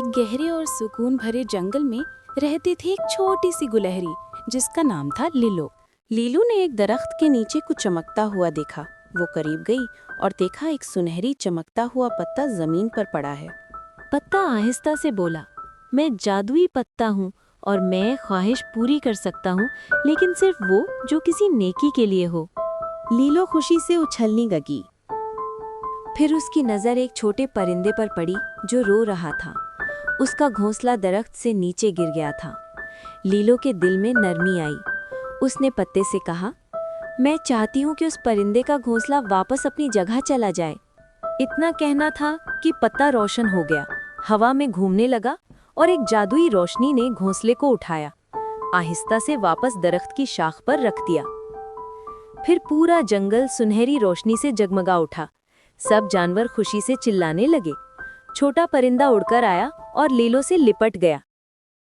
एक गहरे और सुकून भरे जंगल में रहती थी एक छोटी सी गुलहरी जिसका नाम था लीलो। लीलो ने एक दरख्त के नीचे कुछ चमकता हुआ देखा। वो करीब गई और देखा एक सुनहरी चमकता हुआ पत्ता जमीन पर पड़ा है। पत्ता आहिस्ता से बोला, मैं जादुई पत्ता हूँ और मैं ख्वाहिश पूरी कर सकता हूँ, लेकिन सिर्फ वो जो किसी नेकी के लिए हो। लीलो खुशी से उछलने लगी। फिर उसकी नज़र एक छोटे परिंदे पर पड़ी जो रो रहा था। उसका घोंसला दरख्त से नीचे गिर गया था। लीलो के दिल में नरमी आई। उसने पत्ते से कहा, मैं चाहती हूँ कि उस परिंदे का घोंसला वापस अपनी जगह चला जाए। इतना कहना था कि पत्ता रोशन हो गया, हवा में घूमने लगा और एक जादुई रोशनी ने घोंसले को उठाया, आहिस्ता से वापस दरख्त की शाख पर रख दिया। फिर पूरा जंगल सुनहरी रोशनी से जगमगा उठा। सब जानवर खुशी से चिल्लाने लगे। छोटा परिंदा उड़कर आया और लीलो से लिपट गया।